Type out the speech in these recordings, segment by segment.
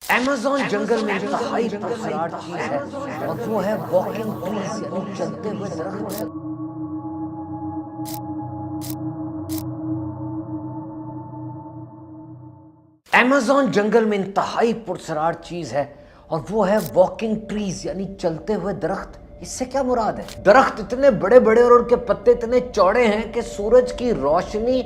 Amazon جنگل میں انتہائی پراسرار چیز ہے اور وہ ہے واکنگ ٹریز، یعنی چلتے ہوئے درخت۔ ایمیزون جنگل میں انتہائی پراسرار چیز ہے اور وہ ہے واکنگ ٹریز، یعنی چلتے ہوئے درخت۔ اس سے کیا مراد ہے؟ درخت اتنے بڑے بڑے اور ان کے پتے اتنے چوڑے ہیں کہ سورج کی روشنی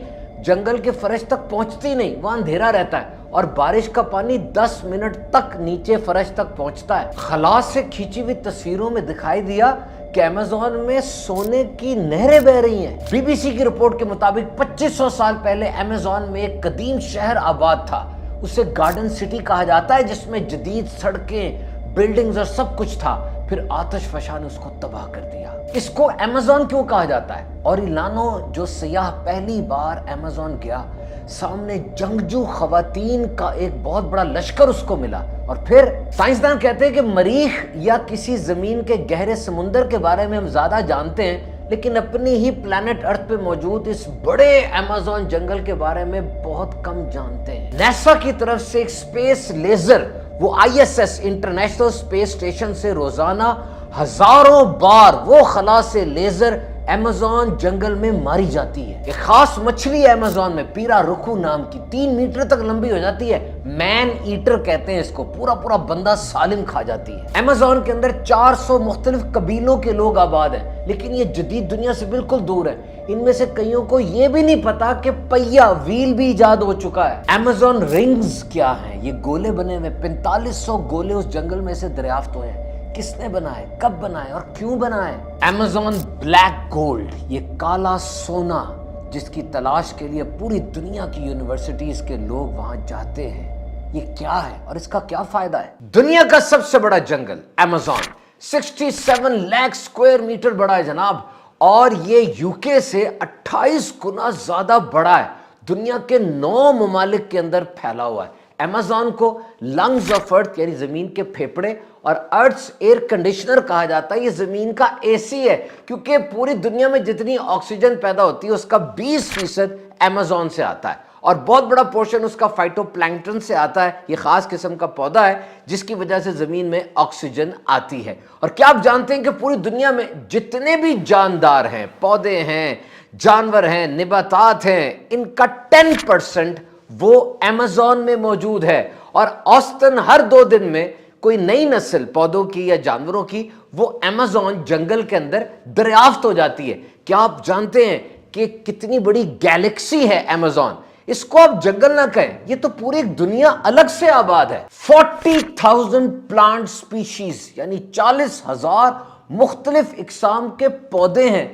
جنگل کے فرش تک پہنچتی نہیں، وہاں اندھیرا رہتا ہے، اور بارش کا پانی 10 منٹ تک نیچے فرش تک پہنچتا ہے۔ خلا سے کھینچی ہوئی تصویروں میں دکھائی دیا کہ ایمیزون میں سونے کی نہریں بہہ رہی ہیں۔ بی بی سی کی رپورٹ کے مطابق 2500 سال پہلے ایمیزون میں ایک قدیم شہر آباد تھا، اسے گارڈن سٹی کہا جاتا ہے، جس میں جدید سڑکیں، بلڈنگز اور سب کچھ تھا۔ پھر آتش فشاں نے اس کو تباہ کر دیا۔ اس کو ایمیزون کیوں کہا جاتا ہے؟ اوریلانو جو سیاح پہلی بار ایمیزون گیا، سامنے جنگجو خواتین کا ایک بہت بڑا لشکر اس کو ملا، اور پھر سائنسدان کہتے ہیں کہ مریخ یا کسی زمین کے گہرے سمندر کے بارے میں ہم زیادہ جانتے ہیں، لیکن اپنی ہی پلانٹ ارتھ پہ موجود اس بڑے ایمیزون جنگل کے بارے میں بہت کم جانتے ہیں۔ نیسا کی طرف سے ایک سپیس لیزر، وہ ISS انٹرنیشنل سپیس اسٹیشن سے روزانہ ہزاروں بار وہ خلا سے لیزر ایمیزون جنگل میں ماری جاتی ہے۔ ایک خاص مچھلی ہے ایمیزون میں، پیرا رکو نام کی، 3 میٹر تک لمبی ہو جاتی ہے، مین ایٹر کہتے ہیں اس کو، پورا پورا بندہ سالم کھا جاتی ہے۔ ایمیزون کے اندر 400 مختلف قبیلوں کے لوگ آباد ہیں، لیکن یہ جدید دنیا سے بالکل دور ہے۔ ان میں سے کئیوں کو یہ بھی نہیں پتا کہ پہیا ویل بھی ایجاد ہو چکا ہے۔ ایمیزون رنگز کیا ہیں؟ یہ گولے بنے ہوئے 4500 گولے اس جنگل میں سے دریافت ہوئے ہیں۔ کس نے بنائے، کب بنائے اور کیوں بنائے؟ ایمیزون بلیک گولڈ، یہ کالا سونا، جس کی تلاش کے لیے پوری دنیا کی یونیورسٹیز کے لوگ وہاں جاتے ہیں۔ یہ کیا ہے اور اس کا کیا فائدہ ہے؟ دنیا کا سب سے بڑا جنگل ایمیزون 67 لاکھ اسکوائر میٹر بڑا ہے جناب، اور یہ UK سے 28 گنا زیادہ بڑا ہے۔ دنیا کے 9 ممالک کے اندر پھیلا ہوا ہے۔ ایمیزون کو لنگز آف ارتھ، یعنی زمین کے پھیپھڑے، اور ارتھس ایئر کنڈیشنر کہا جاتا ہے۔ یہ زمین کا AC ہے، کیونکہ پوری دنیا میں جتنی آکسیجن پیدا ہوتی ہے اس کا 20% ایمیزون سے آتا ہے، اور بہت بڑا پورشن اس کا فائٹو پلانکٹن سے آتا ہے۔ یہ خاص قسم کا پودا ہے جس کی وجہ سے زمین میں آکسیجن آتی ہے۔ اور کیا آپ جانتے ہیں کہ پوری دنیا میں جتنے بھی جاندار ہیں، پودے ہیں، جانور ہیں، نباتات ہیں، ان کا 10% وہ ایمیزون میں موجود ہے، اور اوسطاً ہر 2 دن میں کوئی نئی نسل پودوں کی یا جانوروں کی وہ ایمیزون جنگل کے اندر دریافت ہو جاتی ہے۔ کیا آپ جانتے ہیں کہ کتنی بڑی گیلیکسی ہے ایمیزون؟ اس کو آپ جنگل نہ کہیں، یہ تو پوری ایک دنیا الگ سے آباد ہے۔ 40,000 پلانٹ سپیشیز، یعنی 40,000 مختلف اقسام کے پودے ہیں۔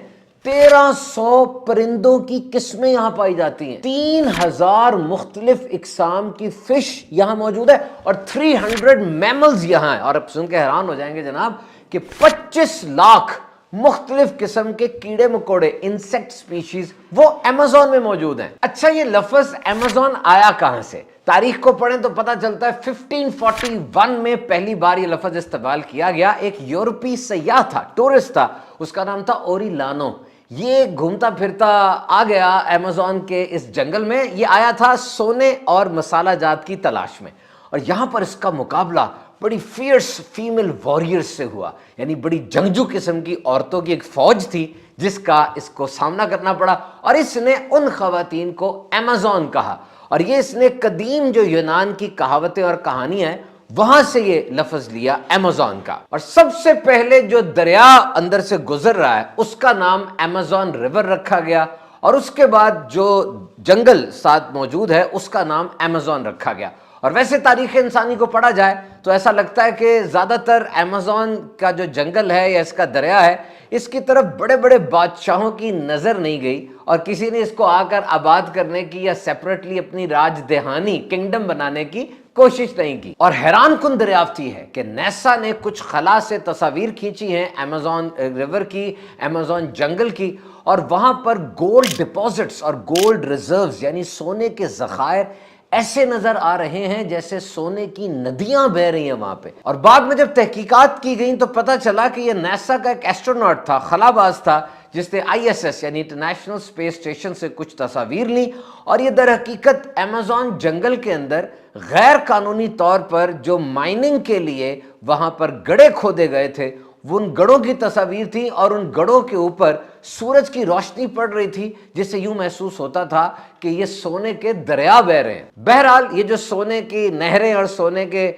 1300 پرندوں کی قسمیں یہاں پائی جاتی ہیں۔ 3000 مختلف اقسام کی فش یہاں موجود ہے، اور 300 میملز یہاں ہیں۔ اور اب سن کے حیران ہو جائیں گے جناب کہ 25 لاکھ مختلف قسم کے کیڑے مکوڑے، انسیکٹ سپیشیز، وہ ایمیزون میں موجود ہیں۔ اچھا، یہ لفظ ایمیزون آیا کہاں سے؟ تاریخ کو پڑھیں تو پتہ چلتا ہے 1541 میں پہلی بار یہ لفظ استعمال کیا گیا۔ ایک یورپی سیاح تھا، ٹورسٹ تھا، اس کا نام تھا اوریلانو۔ یہ گھومتا پھرتا آ گیا ایمیزون کے اس جنگل میں۔ یہ آیا تھا سونے اور مسالہ جات کی تلاش میں، اور یہاں پر اس کا مقابلہ بڑی فیئرس فیمیل وارئرز سے ہوا، یعنی بڑی جنگجو قسم کی عورتوں کی ایک فوج تھی جس کا اس کو سامنا کرنا پڑا، اور اس نے ان خواتین کو ایمیزون کہا۔ اور یہ اس نے قدیم جو یونان کی کہاوتیں اور کہانیاں ہیں وہاں سے یہ لفظ لیا ایمیزون کا۔ اور سب سے پہلے جو دریا اندر سے گزر رہا ہے اس کا نام ایمیزون ریور رکھا گیا، اور اس کے بعد جو جنگل ساتھ موجود ہے اس کا نام ایمیزون رکھا گیا۔ اور ویسے تاریخ انسانی کو پڑھا جائے تو ایسا لگتا ہے کہ زیادہ تر ایمیزون کا جو جنگل ہے یا اس کا دریا ہے، اس کی طرف بڑے بڑے بادشاہوں کی نظر نہیں گئی، اور کسی نے اس کو آ کر آباد کرنے کی یا سیپریٹلی اپنی راج دہانی کنگڈم بنانے کی کوشش نہیں کی۔ اور حیران کن دریافت یہ ہے کہ نیسا نے کچھ خلا سے تصاویر کھینچی ہیں ایمیزون ریور کی، ایمیزون جنگل کی، اور وہاں پر گولڈ ڈپازٹس اور گولڈ ریزروز، یعنی سونے کے ذخائر ایسے نظر آ رہے ہیں جیسے سونے کی ندیاں بہہ رہی ہیں وہاں پہ۔ اور بعد میں جب تحقیقات کی گئیں تو پتہ چلا کہ یہ نیسا کا ایک ایسٹروناٹ تھا، خلا باز تھا، جس نے ISS یعنی انٹرنیشنل اسپیس اسٹیشن سے کچھ تصاویر لی، اور یہ در حقیقت ایمیزون جنگل کے اندر غیر قانونی طور پر جو مائننگ کے لیے وہاں پر گڑھے کھودے گئے تھے، وہ ان گڑھوں کی تصاویر تھی، اور ان گڑھوں کے اوپر سورج کی روشنی پڑ رہی تھی، جس سے یوں محسوس ہوتا تھا کہ یہ سونے کے دریا بہہ رہے ہیں۔ بہرحال یہ جو سونے کی نہریں اور سونے کے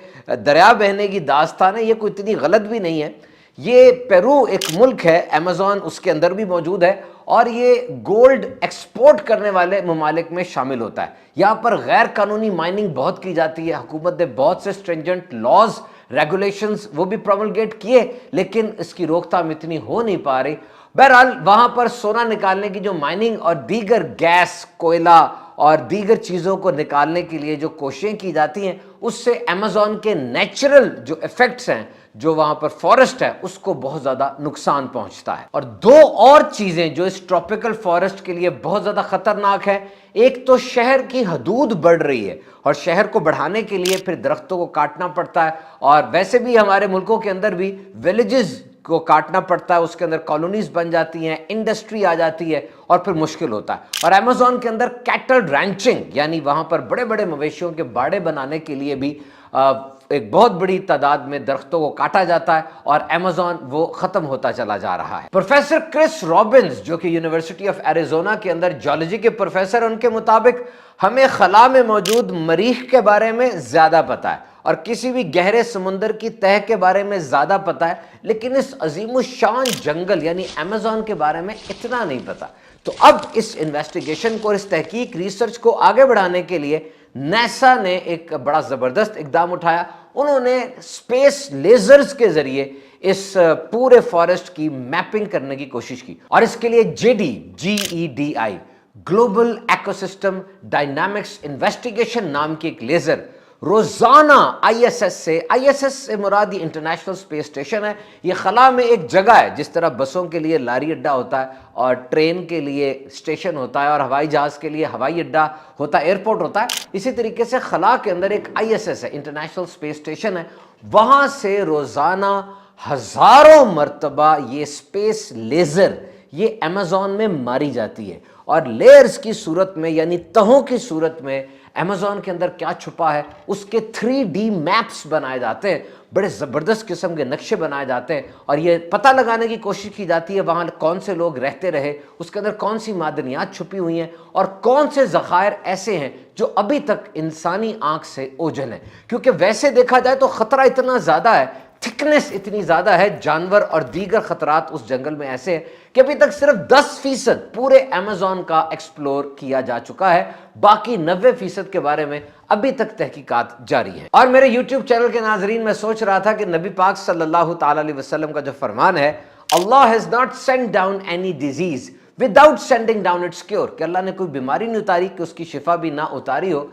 دریا بہنے کی داستان ہے، یہ کوئی اتنی غلط بھی نہیں ہے۔ یہ پیرو ایک ملک ہے، ایمیزون اس کے اندر بھی موجود ہے، اور یہ گولڈ ایکسپورٹ کرنے والے ممالک میں شامل ہوتا ہے۔ یہاں پر غیر قانونی مائننگ بہت کی جاتی ہے، حکومت نے بہت سے اسٹرنجنٹ لاز ریگولیشنز وہ بھی پروملگیٹ کیے، لیکن اس کی روک تھام اتنی ہو نہیں پا رہی۔ بہرحال وہاں پر سونا نکالنے کی جو مائننگ اور دیگر گیس، کوئلہ اور دیگر چیزوں کو نکالنے کے لیے جو کوششیں کی جاتی ہیں، اس سے ایمیزون کے نیچرل جو ایفیکٹس ہیں، جو وہاں پر فارسٹ ہے، اس کو بہت زیادہ نقصان پہنچتا ہے۔ اور دو اور چیزیں جو اس ٹراپیکل فارسٹ کے لیے بہت زیادہ خطرناک ہے، ایک تو شہر کی حدود بڑھ رہی ہے، اور شہر کو بڑھانے کے لیے پھر درختوں کو کاٹنا پڑتا ہے، اور ویسے بھی ہمارے ملکوں کے اندر بھی ولیجز کو کاٹنا پڑتا ہے، اس کے اندر کالونیز بن جاتی ہیں، انڈسٹری آ جاتی ہے، اور پھر مشکل ہوتا ہے۔ اور ایمیزون کے اندر کیٹل رینچنگ یعنی وہاں پر بڑے بڑے مویشیوں کے باڑے بنانے کے لیے بھی ایک بہت بڑی تعداد میں درختوں کو کاٹا جاتا ہے، اور ایمیزون وہ ختم ہوتا چلا جا رہا ہے۔ پروفیسر کرس رابنز جو کہ یونیورسٹی آف ایریزونا کے اندر جیولوجی کے پروفیسر، ان کے مطابق ہمیں خلا میں موجود مریخ کے بارے میں زیادہ پتہ ہے، اور کسی بھی گہرے سمندر کی تہہ کے بارے میں زیادہ پتہ ہے، لیکن اس عظیم الشان جنگل یعنی ایمیزون کے بارے میں اتنا نہیں پتہ۔ تو اب اس انویسٹیگیشن کو، اس تحقیق ریسرچ کو آگے بڑھانے کے لیے نیسا نے ایک بڑا زبردست اقدام اٹھایا۔ انہوں نے اسپیس لیزرز کے ذریعے اس پورے فارسٹ کی میپنگ کرنے کی کوشش کی، اور اس کے لیے GEDI global ecosystem dynamics investigation نام کی ایک لیزر روزانہ ISS سے مراد یہ انٹرنیشنل اسپیس اسٹیشن ہے، یہ خلا میں ایک جگہ ہے، جس طرح بسوں کے لیے لاری اڈا ہوتا ہے، اور ٹرین کے لیے اسٹیشن ہوتا ہے، اور ہوائی جہاز کے لیے ہوائی اڈا ہوتا ہے، ایئرپورٹ ہوتا ہے، اسی طریقے سے خلا کے اندر ایک ISS ہے، انٹرنیشنل اسپیس اسٹیشن ہے۔ وہاں سے روزانہ ہزاروں مرتبہ یہ اسپیس لیزر یہ ایمیزون میں ماری جاتی ہے، اور لیئرز کی صورت میں یعنی تہوں کی صورت میں ایمیزون کے اندر کیا چھپا ہے اس کے 3D میپس بنائے جاتے ہیں، بڑے زبردست قسم کے نقشے بنائے جاتے ہیں، اور یہ پتہ لگانے کی کوشش کی جاتی ہے وہاں کون سے لوگ رہتے رہے، اس کے اندر کون سی معدنیات چھپی ہوئی ہیں، اور کون سے ذخائر ایسے ہیں جو ابھی تک انسانی آنکھ سے اوجھل ہیں، کیونکہ ویسے دیکھا جائے تو خطرہ اتنا زیادہ ہے، تھکنس اتنی زیادہ ہے، جانور اور دیگر خطرات اس جنگل میں ایسے ہیں کہ ابھی تک صرف 10% پورے ایمیزون کا ایکسپلور کیا جا چکا ہے، باقی 90% کے بارے میں ابھی تک تحقیقات جاری ہیں۔ اور میرے یوٹیوب چینل کے ناظرین، میں سوچ رہا تھا کہ نبی پاک صلی اللہ تعالی علیہ وسلم کا جو فرمان ہے، Allah has not sent down any disease without sending down its cure, کہ اللہ نے کوئی بیماری نہیں اتاری کہ اس کی شفا بھی نہ اتاری ہو،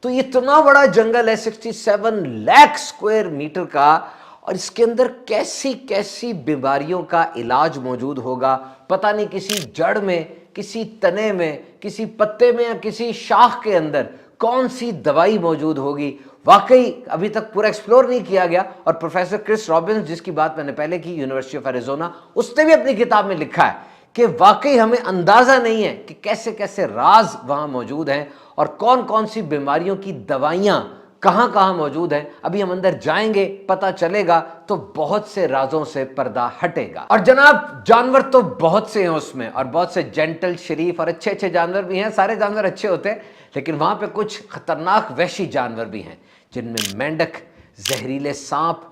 تو یہ اتنا بڑا جنگل ہے 67 لاکھ اسکوائر میٹر کا، اور اس کے اندر کیسی کیسی بیماریوں کا علاج موجود ہوگا، پتہ نہیں کسی جڑ میں، کسی تنے میں، کسی پتے میں، یا کسی شاخ کے اندر کون سی دوائی موجود ہوگی، واقعی ابھی تک پورا ایکسپلور نہیں کیا گیا۔ اور پروفیسر کرس رابنز جس کی بات میں نے پہلے کی، یونیورسٹی آف ایریزونا، اس نے بھی اپنی کتاب میں لکھا ہے کہ واقعی ہمیں اندازہ نہیں ہے کہ کیسے کیسے راز وہاں موجود ہیں، اور کون کون سی بیماریوں کی دوائیاں کہاں کہاں موجود ہیں۔ ابھی ہم اندر جائیں گے، پتہ چلے گا، تو بہت سے رازوں سے پردہ ہٹے گا۔ اور جناب جانور تو بہت سے ہیں اس میں، اور بہت سے جینٹل، شریف اور اچھے اچھے جانور بھی ہیں، سارے جانور اچھے ہوتے ہیں، لیکن وہاں پہ کچھ خطرناک وحشی جانور بھی ہیں، جن میں مینڈک، زہریلے سانپ،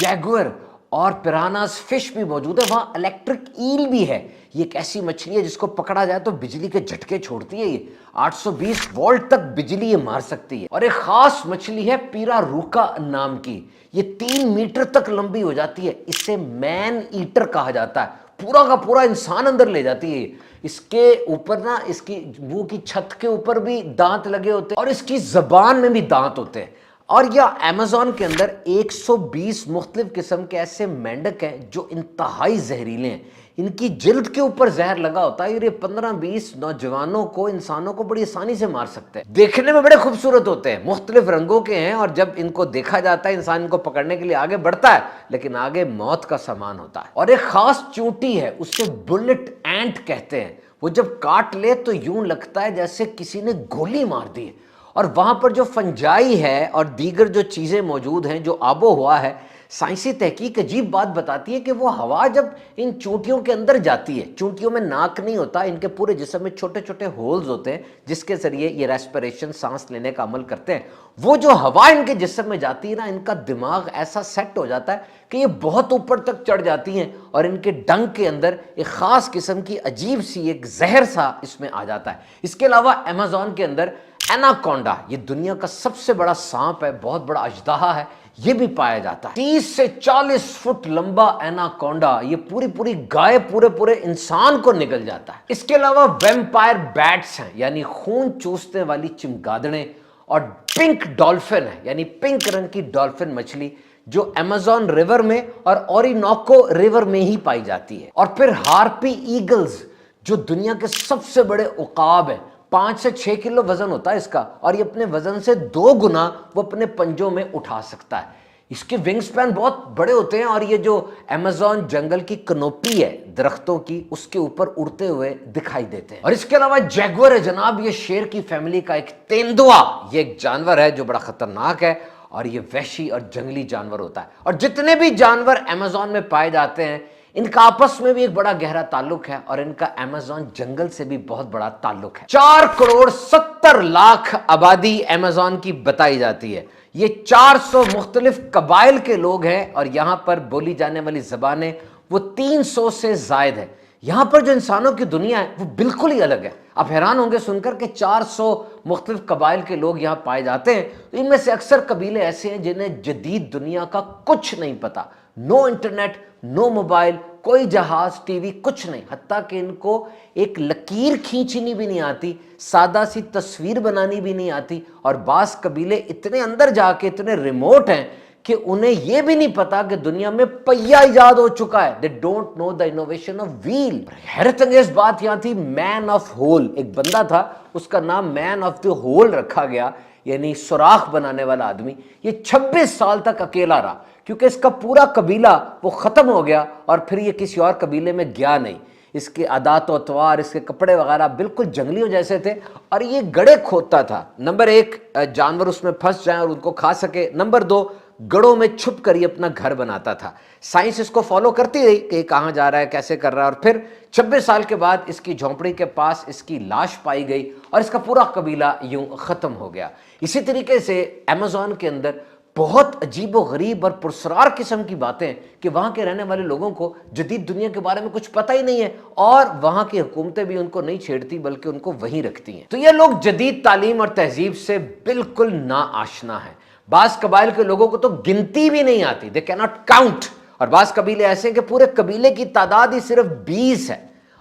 جیگور اور پیراناز فش بھی موجود ہے۔ وہاں الیکٹرک ایل بھی ہے، یہ ایک ایسی مچھلی ہے جس کو پکڑا جائے تو بجلی کے جھٹکے چھوڑتی ہے، یہ 820 وولٹ تک بجلی یہ مار سکتی ہے۔ اور ایک خاص مچھلی ہے پیرا روکا نام کی، یہ 3 میٹر تک لمبی ہو جاتی ہے، اسے مین ایٹر کہا جاتا ہے، پورا کا پورا انسان اندر لے جاتی ہے۔ اس کے اوپر نا، اس کی منہ کی چھت کے اوپر بھی دانت لگے ہوتے ہیں، اور اس کی زبان میں بھی دانت ہوتے ہیں، اور یہ امازون کے اندر 120 مختلف قسم کے ایسے مینڈک ہیں جو انتہائی زہریلے ہیں. ان کی جلد کے اوپر زہر لگا ہوتا ہے اور یہ 15-20 نوجوانوں کو، انسانوں کو بڑی آسانی سے مار سکتے ہیں. دیکھنے میں بڑے خوبصورت ہوتے ہیں، مختلف رنگوں کے ہیں، اور جب ان کو دیکھا جاتا ہے انسان ان کو پکڑنے کے لیے آگے بڑھتا ہے، لیکن آگے موت کا سامان ہوتا ہے. اور ایک خاص چونٹی ہے، اسے بلٹ اینٹ کہتے ہیں. وہ جب کاٹ لے تو یوں لگتا ہے جیسے کسی نے گولی مار دی ہے. اور وہاں پر جو فنجائی ہے اور دیگر جو چیزیں موجود ہیں، جو آب و ہوا ہے، سائنسی تحقیق عجیب بات بتاتی ہے کہ وہ ہوا جب ان چونٹیوں کے اندر جاتی ہے، چونٹیوں میں ناک نہیں ہوتا، ان کے پورے جسم میں چھوٹے چھوٹے ہولز ہوتے ہیں جس کے ذریعے یہ ریسپریشن، سانس لینے کا عمل کرتے ہیں. وہ جو ہوا ان کے جسم میں جاتی ہے نا، ان کا دماغ ایسا سیٹ ہو جاتا ہے کہ یہ بہت اوپر تک چڑھ جاتی ہیں، اور ان کے ڈنگ کے اندر ایک خاص قسم کی عجیب سی ایک زہر سا اس میں آ جاتا ہے. اس کے علاوہ امازون کے اندر ایناکونڈا، یہ دنیا کا سب سے بڑا سانپ ہے، بہت بڑا اژدہا ہے، یہ بھی پایا جاتا ہے. 30 سے 40 فٹ لمبا ایناکونڈا، یہ پوری گائے پورے انسان کو نگل جاتا ہے. اس کے علاوہ ویمپائر بیٹس ہیں، یعنی خون چوسنے والی چمگادڑیں، اور پنک ڈالفن ہے، یعنی پنک رنگ کی ڈالفن مچھلی، جو امازون ریور میں اور اورینوکو ریور میں ہی پائی جاتی ہے. اور پھر ہارپی ایگلز، جو دنیا کے سب سے بڑے عقاب ہیں، 5 سے 6 کلو وزن ہوتا ہے اس کا، اور یہ اپنے وزن سے 2 گنا وہ اپنے پنجوں میں اٹھا سکتا ہے. اس کے ونگ سپین بہت بڑے ہوتے ہیں، اور یہ جو امازون جنگل کی کنوپی ہے درختوں کی، اس کے اوپر اڑتے ہوئے دکھائی دیتے ہیں. اور اس کے علاوہ جیگور ہے جناب، یہ شیر کی فیملی کا ایک تیندوا، یہ ایک جانور ہے جو بڑا خطرناک ہے، اور یہ وحشی اور جنگلی جانور ہوتا ہے. اور جتنے بھی جانور امازون میں پائے جاتے ہیں، ان کا آپس میں بھی ایک بڑا گہرا تعلق ہے، اور ان کا امازون جنگل سے بھی بہت بڑا تعلق ہے. 4,70,00,000 آبادی امازون کی بتائی جاتی ہے. یہ 400 مختلف قبائل کے لوگ ہیں، اور یہاں پر بولی جانے والی زبانیں وہ 300 سے زائد ہے. یہاں پر جو انسانوں کی دنیا ہے وہ بالکل ہی الگ ہے. آپ حیران ہوں گے سن کر کہ 400 مختلف قبائل کے لوگ یہاں پائے جاتے ہیں. ان میں سے اکثر قبیلے ایسے ہیں جنہیں جدید دنیا کا کچھ نہیں پتا. نو انٹرنیٹ، نو موبائل، کوئی جہاز، ٹی وی، کچھ نہیں. حتیٰ کہ ان کو ایک لکیر کھینچنی بھی نہیں آتی، سادہ سی تصویر بنانی بھی نہیں آتی. اور بعض قبیلے اتنے اندر جا کے اتنے ریموٹ ہیں کہ انہیں یہ بھی نہیں پتا کہ دنیا میں پہیہ ایجاد ہو چکا ہے. They don't know the innovation of wheel. حیرت انگیز بات یہاں تھی مین آف ہول. ایک بندہ تھا، اس کا نام مین آف دی ہول رکھا گیا، یعنی سوراخ بنانے والا آدمی. یہ 26 سال تک اکیلا رہا، کیونکہ اس کا پورا قبیلہ وہ ختم ہو گیا، اور پھر یہ کسی اور قبیلے میں گیا نہیں. اس کے عادات و اطوار، اس کے کپڑے وغیرہ بالکل جنگلیوں جیسے تھے، اور یہ گڑھے کھودتا تھا. نمبر 1 جانور اس میں پھنس جائیں اور ان کو کھا سکے. نمبر 2 گڑوں میں چھپ کر یہ اپنا گھر بناتا تھا. سائنس اس کو فالو کرتی رہی کہ یہ کہاں جا رہا ہے، کیسے کر رہا ہے. اور پھر 26 سال کے بعد اس کی جھونپڑی کے پاس اس کی لاش پائی گئی، اور اس کا پورا قبیلہ یوں ختم ہو گیا. اسی طریقے سے امازون کے اندر بہت عجیب و غریب اور پرسرار قسم کی باتیں کہ وہاں کے رہنے والے لوگوں کو جدید دنیا کے بارے میں کچھ پتہ ہی نہیں ہے، اور وہاں کی حکومتیں بھی ان کو نہیں چھیڑتی بلکہ ان کو وہیں رکھتی ہیں. تو یہ لوگ جدید تعلیم اور تہذیب سے بالکل نا آشنا ہیں. بعض قبائل کے لوگوں کو تو گنتی بھی نہیں آتی، they cannot count. اور بعض قبیلے ایسے ہیں کہ پورے قبیلے کی تعداد ہی صرف 20 ہے.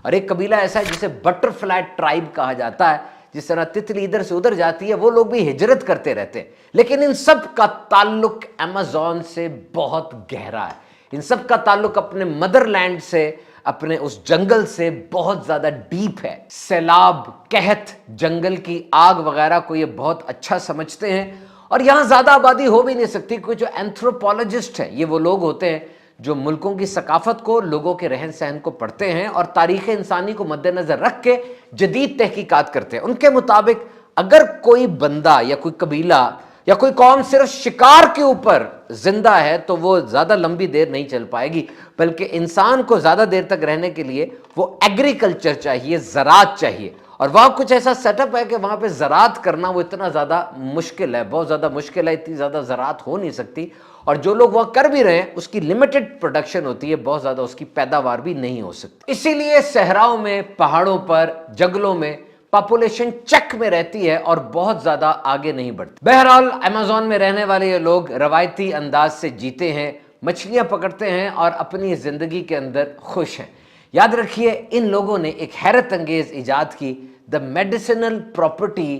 اور ایک قبیلہ ایسا ہے جسے بٹر فلائی ٹرائب کہا جاتا ہے. جس طرح تتلی ادھر سے ادھر جاتی ہے، وہ لوگ بھی ہجرت کرتے رہتے ہیں. لیکن ان سب کا تعلق امازون سے بہت گہرا ہے. ان سب کا تعلق اپنے مدر لینڈ سے، اپنے اس جنگل سے بہت زیادہ ڈیپ ہے. سیلاب، قحط، جنگل کی آگ وغیرہ کو یہ بہت اچھا سمجھتے ہیں. اور یہاں زیادہ آبادی ہو بھی نہیں سکتی، کیونکہ جو اینتھروپولوجسٹ ہیں یہ وہ لوگ ہوتے ہیں جو ملکوں کی ثقافت کو، لوگوں کے رہن سہن کو پڑھتے ہیں اور تاریخ انسانی کو مد نظر رکھ کے جدید تحقیقات کرتے ہیں. ان کے مطابق اگر کوئی بندہ یا کوئی قبیلہ یا کوئی قوم صرف شکار کے اوپر زندہ ہے تو وہ زیادہ لمبی دیر نہیں چل پائے گی، بلکہ انسان کو زیادہ دیر تک رہنے کے لیے وہ ایگریکلچر چاہیے، زراعت چاہیے. اور وہاں کچھ ایسا سیٹ اپ ہے کہ وہاں پہ زراعت کرنا وہ اتنا زیادہ مشکل ہے، بہت زیادہ مشکل ہے، اتنی زیادہ زراعت ہو نہیں سکتی. اور جو لوگ وہاں کر بھی رہے ہیں اس کی لمیٹڈ پروڈکشن ہوتی ہے، بہت زیادہ اس کی پیداوار بھی نہیں ہو سکتی. اسی لیے صحراؤں میں، پہاڑوں پر، جنگلوں میں پاپولیشن چیک میں رہتی ہے اور بہت زیادہ آگے نہیں بڑھتی. بہرحال امازون میں رہنے والے یہ لوگ روایتی انداز سے جیتے ہیں، مچھلیاں پکڑتے ہیں اور اپنی زندگی کے اندر خوش ہیں. یاد رکھیے ان لوگوں نے ایک حیرت انگیز ایجاد کی، دا میڈیسنل پراپرٹی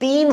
3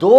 2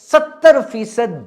70%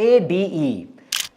ADE,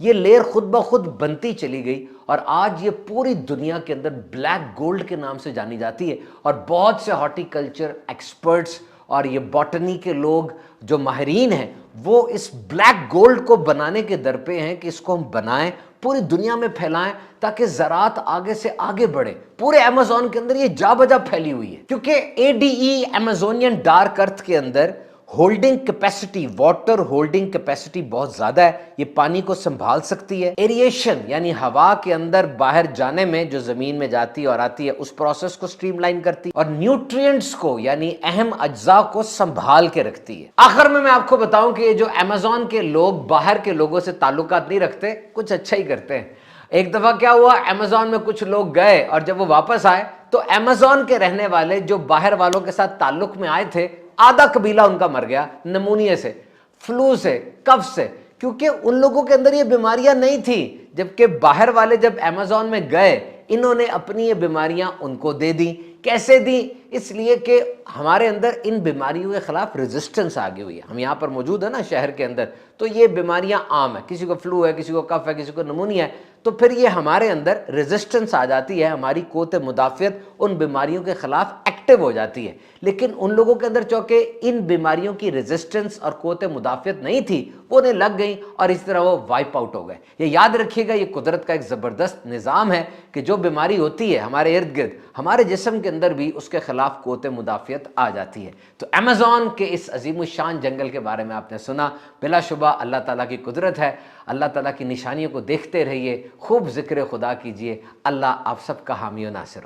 یہ لیئر خود بخود بنتی چلی گئی اور آج یہ پوری دنیا کے اندر بلیک گولڈ کے نام سے جانی جاتی ہے، اور بہت سے ہارٹی کلچر ایکسپرٹس اور یہ باٹنی کے لوگ جو ماہرین ہیں وہ اس بلیک گولڈ کو بنانے کے در پہ ہیں کہ اس کو ہم بنائیں، پوری دنیا میں پھیلائیں تاکہ زراعت آگے سے آگے بڑھے۔ پورے ایمیزون کے اندر یہ جا بجا پھیلی ہوئی ہے، کیونکہ ADE ایمیزونین ڈارک ارتھ کے اندر holding capacity, water holding capacity بہت زیادہ ہے، یہ پانی کو سنبھال سکتی ہے۔ ایریشن یعنی ہوا کے اندر باہر جانے میں جو زمین میں جاتی اور آتی ہے اس پروسیس کو سٹریم لائن کرتی، اور نیوٹرینٹس کو یعنی اہم اجزاء کو سنبھال کے رکھتی ہے۔ آخر میں آپ کو بتاؤں کہ یہ جو ایمیزون کے لوگ باہر کے لوگوں سے تعلقات نہیں رکھتے، کچھ اچھا ہی کرتے ہیں۔ ایک دفعہ کیا ہوا، ایمیزون میں کچھ لوگ گئے اور جب وہ واپس آئے تو ایمیزون کے رہنے والے جو باہر والوں کے ساتھ تعلق میں آئے تھے، آدھا قبیلہ ان کا مر گیا نمونیے سے، فلو سے، کف سے، کیونکہ ان لوگوں کے اندر یہ بیماریاں نہیں تھیں، جبکہ باہر والے جب ایمیزون میں گئے انہوں نے اپنی یہ بیماریاں ان کو دے دیں۔ کیسے دیں؟ اس لیے کہ ہمارے اندر ان بیماریوں کے خلاف ریزسٹنس آگے ہوئی ہے۔ ہم یہاں پر موجود ہیں نا شہر کے اندر، تو یہ بیماریاں عام ہیں، کسی کو فلو ہے، کسی کو کف ہے، کسی کو نمونیا ہے، تو پھر یہ ہمارے اندر ریزسٹنس آ جاتی ہے، ہماری قوت مدافعت ان بیماریوں کے خلاف ایکٹیو ہو جاتی ہے۔ لیکن ان لوگوں کے اندر چونکہ ان بیماریوں کی ریزسٹنس اور قوت مدافعت نہیں تھی، وہ انہیں لگ گئیں اور اس طرح وہ وائپ آؤٹ ہو گئے۔ یہ یاد رکھیے گا، یہ قدرت کا ایک زبردست نظام ہے کہ جو بیماری ہوتی ہے ہمارے ارد گرد، ہمارے جسم کے اندر بھی اس کے خلاف قوت مدافعت آ جاتی ہے۔ تو ایمیزون کے اس عظیم الشان جنگل کے بارے میں آپ نے سنا، بلا شبہ اللہ تعالیٰ کی قدرت ہے۔ اللہ تعالیٰ کی نشانیوں کو دیکھتے رہیے، خوب ذکر خدا کیجئے۔ اللہ آپ سب کا حامی و ناصر ہو۔